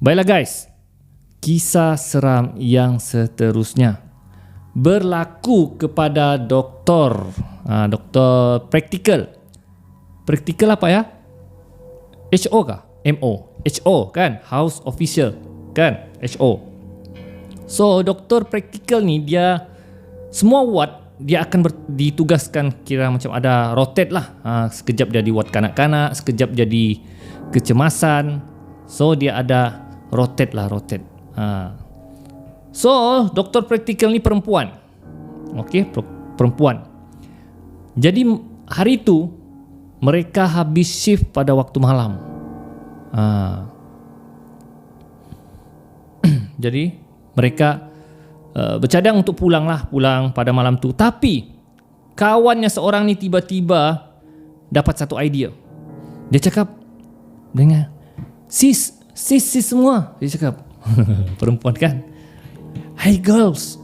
Baiklah guys, kisah seram yang seterusnya berlaku kepada doktor praktikal. Praktikal apa ya? HO kah? MO. HO kan? House Official kan? HO. So doktor praktikal ni dia semua ward dia akan ditugaskan, kira macam ada rotate lah. Sekejap jadi ward kanak-kanak, sekejap jadi kecemasan. So dia ada rotate. So doktor praktikal ni perempuan. Okey, perempuan. Jadi hari tu mereka habis shift pada waktu malam. Jadi mereka bercadang untuk pulang pada malam tu. Tapi kawannya seorang ni tiba-tiba dapat satu idea. Dia cakap dengan sis semua. Dia cakap perempuan kan, "Hey girls,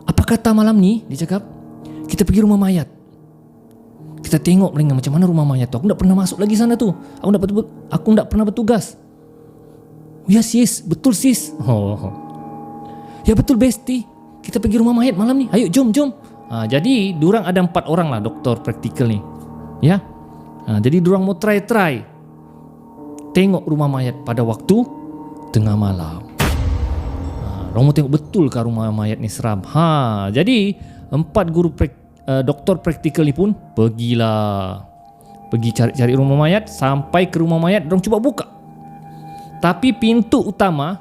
apa kata malam ni?" Dia cakap, "Kita pergi rumah mayat. Kita tengok macam mana rumah mayat tu. Aku tak pernah masuk lagi sana tu. Aku tak pernah bertugas." "Ya sis, betul sis." "Ya betul Besti. Kita pergi rumah mayat malam ni. Ayo jom." Jadi diorang ada 4 orang lah doktor praktikal ni. Ya. Jadi diorang mau try tengok rumah mayat pada waktu tengah malam. Diorang mau tengok betul kah rumah mayat ni seram. Jadi 4 guru doktor praktikal ni pun pergi cari rumah mayat. Sampai ke rumah mayat, diorang cuba buka, tapi pintu utama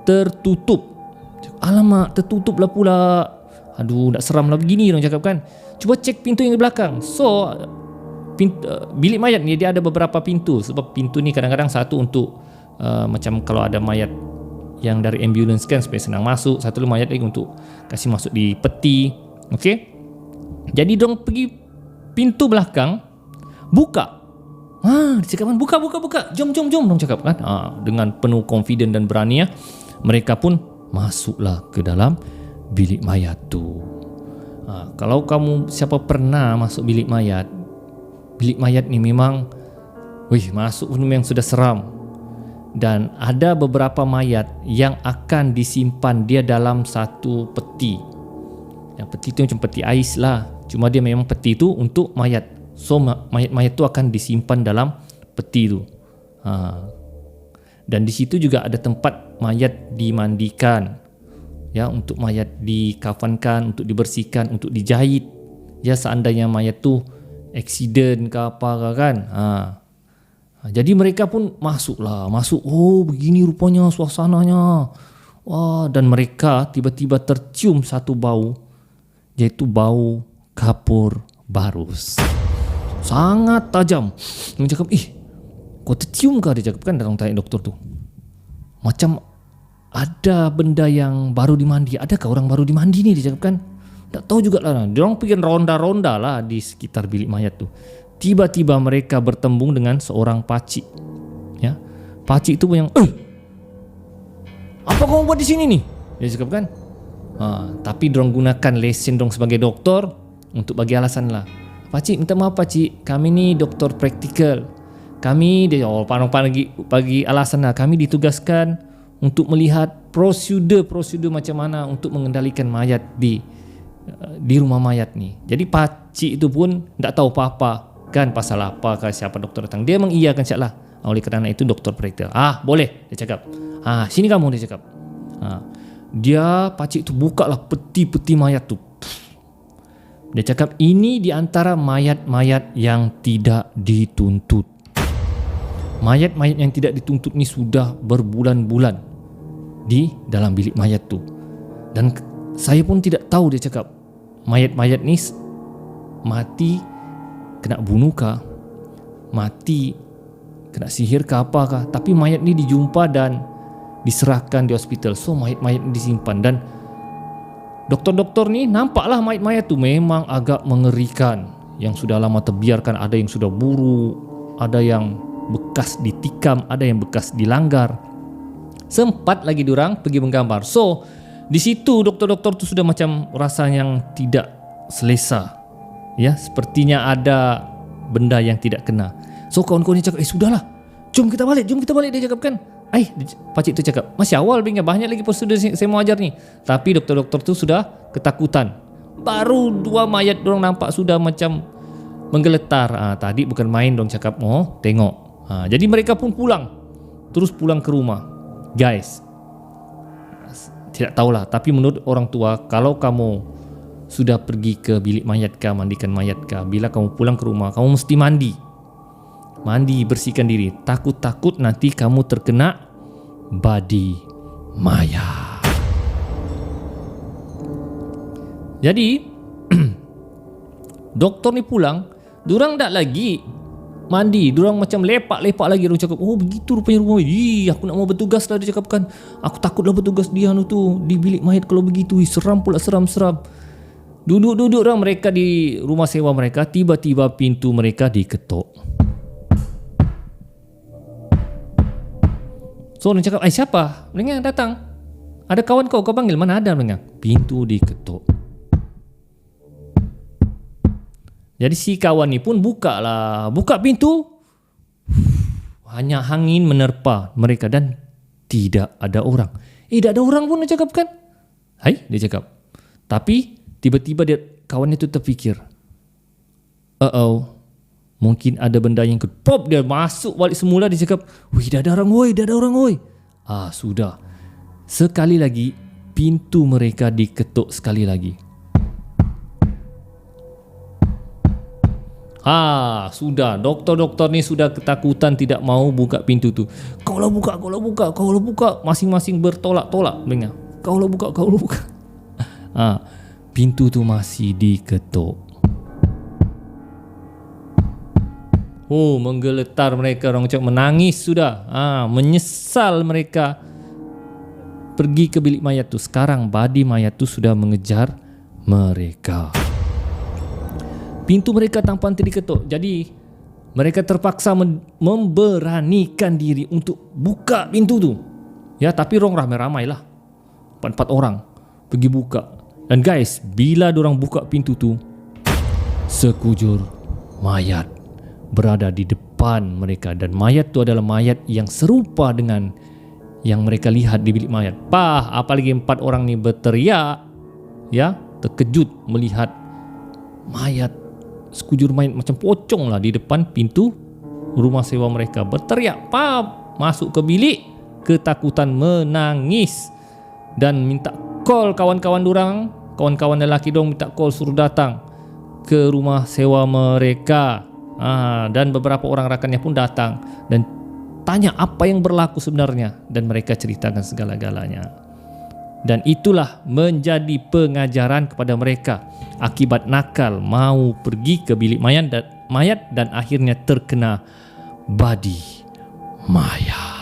tertutup. "Alamak, tertutup lah pula. Aduh, nak seram lah begini," orang cakap kan. "Cuba cek pintu yang di belakang." So bilik mayat ni dia ada beberapa pintu. Sebab pintu ni kadang-kadang satu untuk macam kalau ada mayat yang dari ambulans kan, supaya senang masuk. Satu mayat lagi untuk kasih masuk di peti. Okey. Jadi diorang pergi pintu belakang, buka. Dia cakap kan, buka. Jom. Diorang cakap kan. Dengan penuh confident dan berani mereka pun masuklah ke dalam bilik mayat tu. Kalau kamu siapa pernah masuk bilik mayat ni memang masuk pun memang sudah seram. Dan ada beberapa mayat yang akan disimpan dia dalam satu peti. Yang peti tu macam peti ais lah. Cuma dia memang peti tu untuk mayat. So mayat-mayat tu akan disimpan dalam peti tu. Dan di situ juga ada tempat mayat dimandikan. Ya, untuk mayat dikafankan, untuk dibersihkan, untuk dijahit. Ya, seandainya mayat tu accident ke apa kan. Jadi mereka pun masuk. Begini rupanya suasananya. Dan mereka tiba-tiba tercium satu bau, iaitu bau kapur barus. Sangat tajam. Dia cakap, "Kau tercium kah?" Dia cakap kan, datang tanya doktor tu. "Macam ada benda yang baru dimandi. Adakah orang baru dimandi ni?" Dia cakap kan. Tak tahu jugalah. Diorang pergi ronda-ronda lah di sekitar bilik mayat tu. Tiba-tiba mereka bertembung dengan seorang pakcik. Ya, pakcik tu yang, "Apa kau buat di sini ni?" Dia cakap kan. Tapi diorang gunakan lesen diorang sebagai doktor untuk bagi alasan lah. "Pakcik, minta maaf pakcik, kami ni doktor praktikal. Kami bagi alasan lah. Kami ditugaskan untuk melihat prosedur macam mana untuk mengendalikan mayat di rumah mayat ni." Jadi pakcik itu pun tak tahu apa-apa kan pasal apa ke siapa doktor datang. Dia mengiyakan siaplah. Oleh kerana itu doktor praktikal. "Boleh," dia cakap. "Sini kamu," dia cakap. Dia pakcik tu buka lah peti-peti mayat tu. Dia cakap ini di antara mayat-mayat yang tidak dituntut. Mayat-mayat yang tidak dituntut ni sudah berbulan-bulan di dalam bilik mayat tu. Dan saya pun tidak tahu, dia cakap, mayat-mayat ni mati kena bunuh kah, mati kena sihir kah apakah. Tapi mayat ni dijumpa dan diserahkan di hospital. So mayat-mayat ni disimpan. Dan doktor-doktor ni nampaklah mayat-mayat tu memang agak mengerikan. Yang sudah lama terbiarkan, ada yang sudah buruk, ada yang bekas ditikam, ada yang bekas dilanggar. Sempat lagi diorang pergi menggambar. So di situ doktor-doktor tu sudah macam rasa yang tidak selesa. Ya, sepertinya ada benda yang tidak kena. So kawan-kawan ni cakap, "Sudahlah, jom kita balik," dia cakap kan. Pakcik tu cakap, masih awal Bing, banyak lagi prosedur saya mau ajar ni. Tapi doktor-doktor tu sudah ketakutan. Baru 2 mayat dorang nampak sudah macam menggeletar. Tadi bukan main dong cakap, tengok. Jadi mereka pun pulang. Terus pulang ke rumah. Guys, tidak tahulah, tapi menurut orang tua, kalau kamu sudah pergi ke bilik mayat kah, mandikan mayat kah, bila kamu pulang ke rumah, kamu mesti mandi, bersihkan diri. Takut-takut nanti kamu terkena badi maya. Jadi doktor ni pulang, dorang tak lagi mandi, dorang macam lepak-lepak lagi. Dorang cakap, begitu rupanya rumah. Aku nak mau bertugas lah, dia cakapkan. Aku takutlah bertugas dia tu di bilik mayat kalau begitu. Seram pula, seram. Duduk-duduk orang mereka di rumah sewa mereka, tiba-tiba pintu mereka diketuk. So dia cakap, siapa? Mereka datang. Ada kawan kau panggil, mana ada mereka? Pintu diketuk. Jadi si kawan ni pun buka pintu. Hanya angin menerpa mereka dan tidak ada orang. Tak ada orang pun dia cakap kan. Dia cakap. Tapi tiba-tiba kawan itu terfikir, mungkin ada benda yang pop, dia masuk balik semula. Dia cakap, dah ada orang woi. Sudah. Sekali lagi pintu mereka diketuk sekali lagi. Sudah. Doktor-doktor ni sudah ketakutan, tidak mau buka pintu tu. Kaulah buka. Masing-masing bertolak-tolak dengar. Kaulah buka. Pintu tu masih diketuk. Menggeletar mereka. Orang cakap menangis sudah. Menyesal mereka pergi ke bilik mayat tu. Sekarang badi mayat tu sudah mengejar mereka. Pintu mereka tampak diketuk. Jadi mereka terpaksa memberanikan diri untuk buka pintu tu. Tapi orang ramai-ramai lah. 4 orang pergi buka. Dan guys, bila dorang buka pintu tu, sekujur mayat berada di depan mereka. Dan mayat tu adalah mayat yang serupa dengan yang mereka lihat di bilik mayat. Apalagi 4 orang ni berteriak, terkejut melihat mayat, sekujur mayat macam pocong lah di depan pintu rumah sewa mereka. Berteriak, masuk ke bilik, ketakutan, menangis dan minta call kawan-kawan dorang. Kawan-kawan lelaki dong minta call suruh datang ke rumah sewa mereka. Dan beberapa orang rakannya pun datang dan tanya apa yang berlaku sebenarnya, dan mereka ceritakan segala-galanya. Dan itulah menjadi pengajaran kepada mereka akibat nakal mau pergi ke bilik mayat dan akhirnya terkena badi maya.